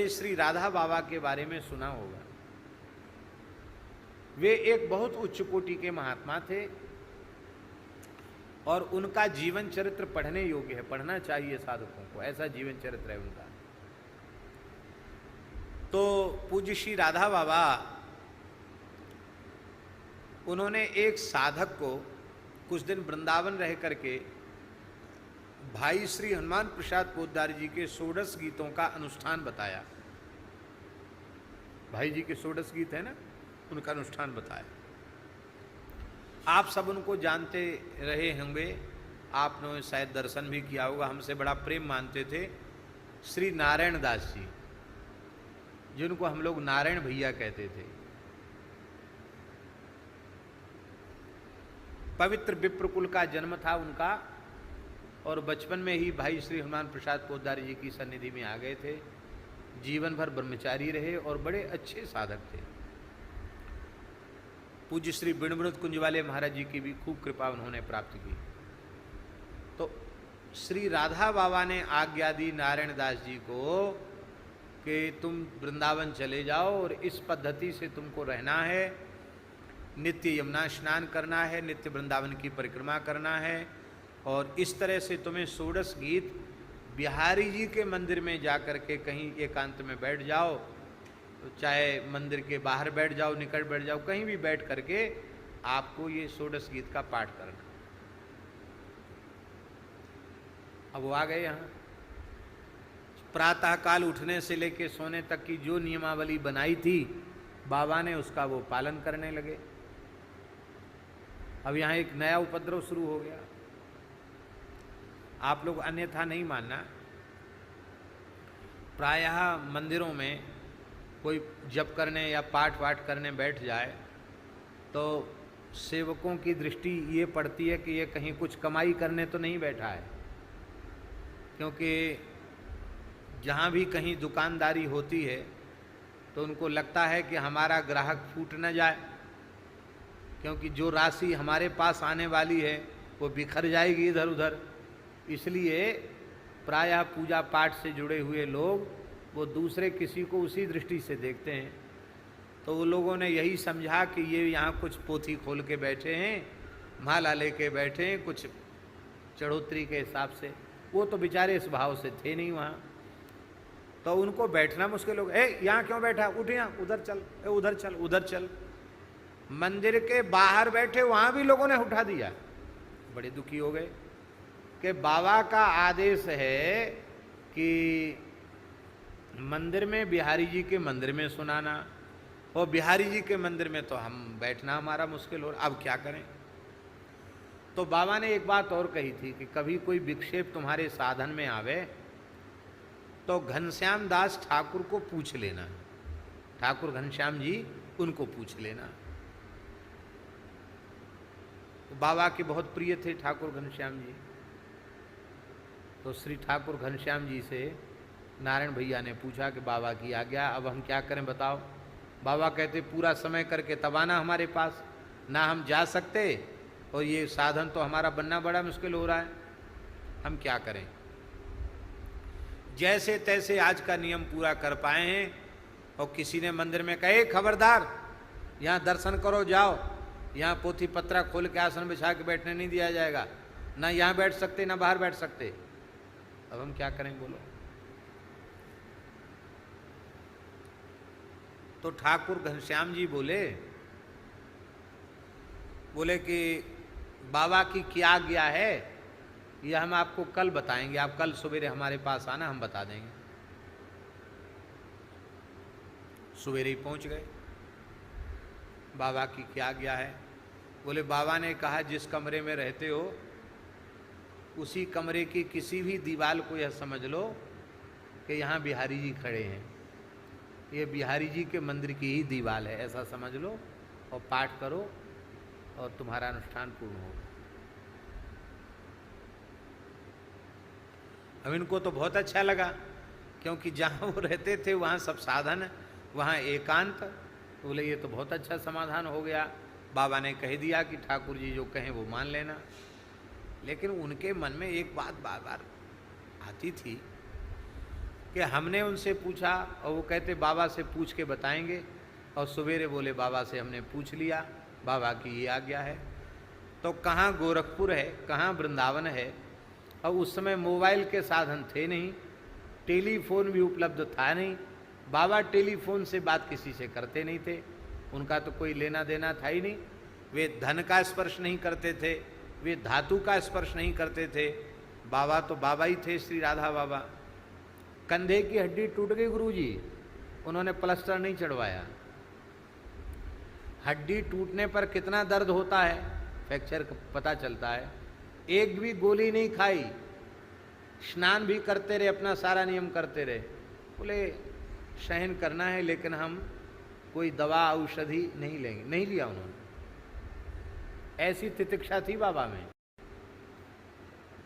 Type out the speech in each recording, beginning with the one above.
श्री राधा बाबा के बारे में सुना होगा। वे एक बहुत उच्च कोटि के महात्मा थे और उनका जीवन चरित्र पढ़ने योग्य है, पढ़ना चाहिए साधकों को, ऐसा जीवन चरित्र है उनका। तो पूज्य श्री राधा बाबा, उन्होंने एक साधक को कुछ दिन वृंदावन रह करके भाई श्री हनुमान प्रसाद पोद्दार जी के 16 गीतों का अनुष्ठान बताया। भाई जी के 16 गीत है ना, उनका अनुष्ठान बताया। आप सब उनको जानते रहे होंगे, आपने शायद दर्शन भी किया होगा। हमसे बड़ा प्रेम मानते थे श्री नारायण दास जी, जिनको हम लोग नारायण भैया कहते थे। पवित्र विप्रकुल का जन्म था उनका और बचपन में ही भाई श्री हनुमान प्रसाद पोद्दार जी की सन्निधि में आ गए थे। जीवन भर ब्रह्मचारी रहे और बड़े अच्छे साधक थे। पूज्य श्री बिणविनोद कुंज वाले महाराज जी की भी खूब कृपा उन्होंने प्राप्त की। तो श्री राधा बाबा ने आज्ञा दी नारायण दास जी को कि तुम वृंदावन चले जाओ और इस पद्धति से तुमको रहना है, नित्य यमुना स्नान करना है, नित्य वृंदावन की परिक्रमा करना है और इस तरह से तुम्हें 16 गीत बिहारी जी के मंदिर में जाकर के कहीं एकांत में बैठ जाओ, चाहे मंदिर के बाहर बैठ जाओ, निकट बैठ जाओ, कहीं भी बैठ करके आपको ये 16 गीत का पाठ करना। अब वो आ गए यहाँ। प्रातः काल उठने से लेकर सोने तक की जो नियमावली बनाई थी बाबा ने, उसका वो पालन करने लगे। अब यहाँ एक नया उपद्रव शुरू हो गया। आप लोग अन्यथा नहीं मानना, प्रायः मंदिरों में कोई जप करने या पाठ वाठ करने बैठ जाए तो सेवकों की दृष्टि ये पड़ती है कि ये कहीं कुछ कमाई करने तो नहीं बैठा है, क्योंकि जहाँ भी कहीं दुकानदारी होती है तो उनको लगता है कि हमारा ग्राहक फूट न जाए, क्योंकि जो राशि हमारे पास आने वाली है वो बिखर जाएगी इधर उधर। इसलिए प्रायः पूजा पाठ से जुड़े हुए लोग वो दूसरे किसी को उसी दृष्टि से देखते हैं। तो वो लोगों ने यही समझा कि ये यहाँ कुछ पोथी खोल के बैठे हैं, माला लेके बैठे हैं, कुछ चढ़ोतरी के हिसाब से। वो तो बेचारे इस भाव से थे नहीं वहाँ, तो उनको बैठना मुश्किल हो गया। यहाँ क्यों बैठा, उठ यहाँ, उधर चल, उधर चल, उधर चल। मंदिर के बाहर बैठे वहाँ भी लोगों ने उठा दिया। बड़े दुखी हो गए कि बाबा का आदेश है कि मंदिर में बिहारी जी के मंदिर में सुनाना, और बिहारी जी के मंदिर में तो हम बैठना हमारा मुश्किल हो रहा, अब क्या करें। तो बाबा ने एक बात और कही थी कि कभी कोई विक्षेप तुम्हारे साधन में आवे तो घनश्याम दास ठाकुर को पूछ लेना, ठाकुर घनश्याम जी, उनको पूछ लेना। तो बाबा के बहुत प्रिय थे ठाकुर घनश्याम जी। तो श्री ठाकुर घनश्याम जी से नारायण भैया ने पूछा कि बाबा की आज्ञा, अब हम क्या करें बताओ। बाबा कहते पूरा समय करके तब आना हमारे पास, ना हम जा सकते और ये साधन तो हमारा बनना बड़ा मुश्किल हो रहा है, हम क्या करें। जैसे तैसे आज का नियम पूरा कर पाए हैं और किसी ने मंदिर में कहे खबरदार यहाँ दर्शन करो जाओ, यहाँ पोथी पत्रा खोल के आसन बिछा के बैठने नहीं दिया जाएगा, ना यहाँ बैठ सकते ना बाहर बैठ सकते। अब हम क्या करें बोलो। तो ठाकुर घनश्याम जी बोले कि बाबा की क्या आज्ञा है ये हम आपको कल बताएंगे, आप कल सवेरे हमारे पास आना, हम बता देंगे। सवेरे ही पहुंच गए। बाबा की क्या आज्ञा है? बोले बाबा ने कहा जिस कमरे में रहते हो उसी कमरे की किसी भी दीवार को यह समझ लो कि यहाँ बिहारी जी खड़े हैं, ये बिहारी जी के मंदिर की ही दीवार है, ऐसा समझ लो और पाठ करो और तुम्हारा अनुष्ठान पूर्ण होगा। अब इनको तो बहुत अच्छा लगा, क्योंकि जहाँ वो रहते थे वहाँ सब साधन, वहाँ एकांत। तो बोले ये तो बहुत अच्छा समाधान हो गया। बाबा ने कह दिया कि ठाकुर जी जो कहें वो मान लेना। लेकिन उनके मन में एक बात बार बार आती थी कि हमने उनसे पूछा और वो कहते बाबा से पूछ के बताएंगे, और सवेरे बोले बाबा से हमने पूछ लिया, बाबा की ये आज्ञा है। तो कहाँ गोरखपुर है, कहाँ वृंदावन है, और उस समय मोबाइल के साधन थे नहीं, टेलीफोन भी उपलब्ध था नहीं। बाबा टेलीफोन से बात किसी से करते नहीं थे, उनका तो कोई लेना देना था ही नहीं। वे धन का स्पर्श नहीं करते थे, वे धातु का स्पर्श नहीं करते थे। बाबा तो बाबा ही थे, श्री राधा बाबा। कंधे की हड्डी टूट गई गुरुजी, उन्होंने प्लास्टर नहीं चढ़वाया। हड्डी टूटने पर कितना दर्द होता है, फ्रैक्चर पता चलता है। एक भी गोली नहीं खाई, स्नान भी करते रहे, अपना सारा नियम करते रहे। बोले सहन करना है, लेकिन हम कोई दवा औषधि नहीं लेंगे। नहीं लिया उन्होंने, ऐसी तितिक्षा थी बाबा में।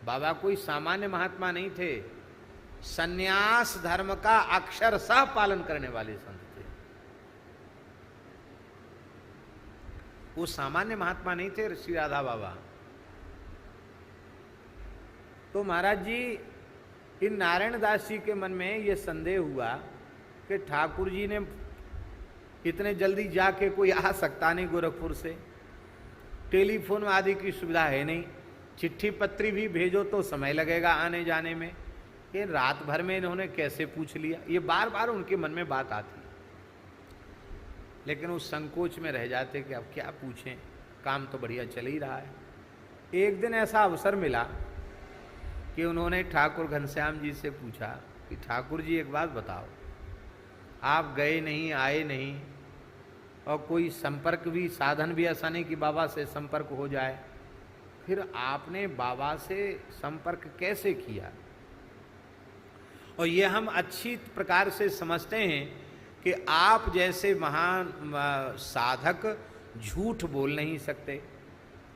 बाबा कोई सामान्य महात्मा नहीं थे, सन्यास धर्म का अक्षरशः पालन करने वाले संत थे। वो सामान्य महात्मा नहीं थे श्री राधा बाबा। तो महाराज जी, इन नारायण दास जी के मन में ये संदेह हुआ कि ठाकुर जी ने इतने जल्दी जाके कोई आ सकता नहीं गोरखपुर से, टेलीफोन आदि की सुविधा है नहीं, चिट्ठी पत्री भी भेजो तो समय लगेगा आने जाने में। ये रात भर में इन्होंने कैसे पूछ लिया, ये बार बार उनके मन में बात आती, लेकिन उस संकोच में रह जाते कि अब क्या पूछें, काम तो बढ़िया चल ही रहा है। एक दिन ऐसा अवसर मिला कि उन्होंने ठाकुर घनश्याम जी से पूछा कि ठाकुर जी एक बात बताओ, आप गए नहीं, आए नहीं, और कोई संपर्क भी साधन भी ऐसा नहीं कि बाबा से संपर्क हो जाए, फिर आपने बाबा से संपर्क कैसे किया? और ये हम अच्छी प्रकार से समझते हैं कि आप जैसे महान साधक झूठ बोल नहीं सकते,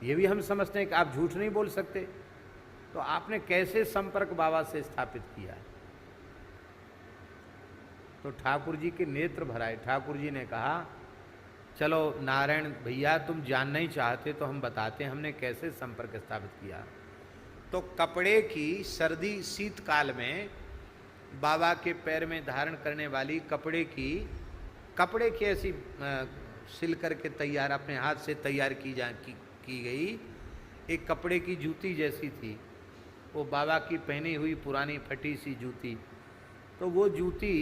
ये भी हम समझते हैं कि आप झूठ नहीं बोल सकते। तो आपने कैसे संपर्क बाबा से स्थापित किया? तो ठाकुर जी के नेत्र भराए। ठाकुर जी ने कहा, चलो नारायण भैया, तुम जानना ही चाहते तो हम बताते हैं हमने कैसे संपर्क स्थापित किया। तो कपड़े की सर्दी शीतकाल में बाबा के पैर में धारण करने वाली कपड़े की ऐसी सिल करके तैयार, अपने हाथ से तैयार की गई एक कपड़े की जूती जैसी थी, वो बाबा की पहनी हुई पुरानी फटी सी जूती। तो वो जूती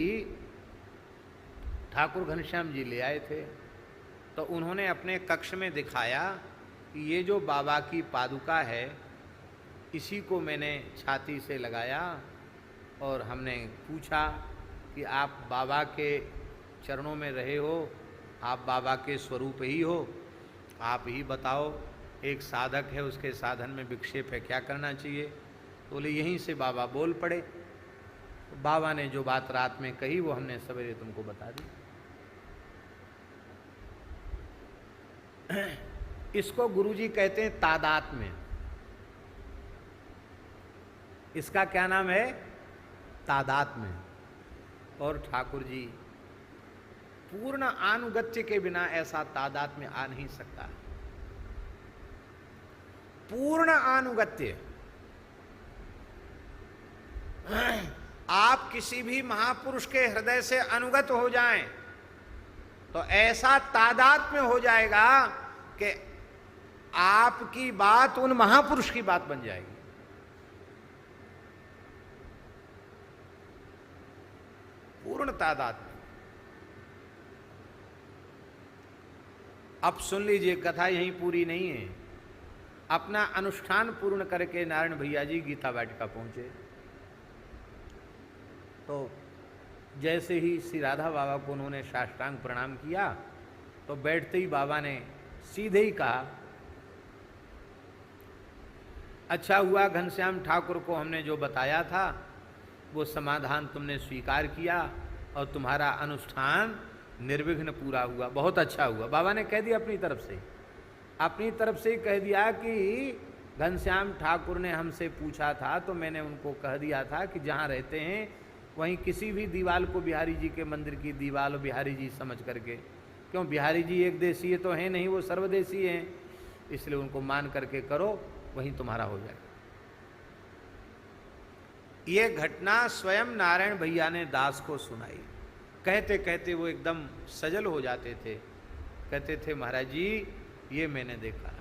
ठाकुर घनश्याम जी ले आए थे। तो उन्होंने अपने कक्ष में दिखाया कि ये जो बाबा की पादुका है, इसी को मैंने छाती से लगाया, और हमने पूछा कि आप बाबा के चरणों में रहे हो, आप बाबा के स्वरूप ही हो, आप ही बताओ, एक साधक है, उसके साधन में विक्षेप है, क्या करना चाहिए? तो बोले यहीं से बाबा बोल पड़े। तो बाबा ने जो बात रात में कही वो हमने सवेरे तुमको बता दी। इसको गुरुजी कहते हैं तादात्म्य। इसका क्या नाम है? तादात्म्य। और ठाकुर जी पूर्ण अनुगत्य के बिना ऐसा तादात्म्य आ नहीं सकता। पूर्ण अनुगत्य, आप किसी भी महापुरुष के हृदय से अनुगत हो जाएं तो ऐसा तादात्म्य हो जाएगा कि आपकी बात उन महापुरुष की बात बन जाएगी। पूर्ण तादात्म्य। अब सुन लीजिए, कथा यहीं पूरी नहीं है। अपना अनुष्ठान पूर्ण करके नारायण भैया जी गीता वाटिका पहुंचे। तो जैसे ही श्री राधा बाबा को उन्होंने साष्टांग प्रणाम किया, तो बैठते ही बाबा ने सीधे ही कहा, अच्छा हुआ घनश्याम ठाकुर को हमने जो बताया था वो समाधान तुमने स्वीकार किया और तुम्हारा अनुष्ठान निर्विघ्न पूरा हुआ, बहुत अच्छा हुआ। बाबा ने कह दिया अपनी तरफ से ही कह दिया कि घनश्याम ठाकुर ने हमसे पूछा था तो मैंने उनको कह दिया था कि जहाँ रहते हैं वहीं किसी भी दीवाल को बिहारी जी के मंदिर की दीवाल बिहारी जी समझ करके, क्यों बिहारी जी एक देशीय तो हैं नहीं, वो सर्वदेशीय हैं, इसलिए उनको मान करके करो, वहीं तुम्हारा हो जाएगा। ये घटना स्वयं नारायण भैया ने दास को सुनाई। कहते कहते वो एकदम सजल हो जाते थे, कहते थे महाराज जी ये मैंने देखा।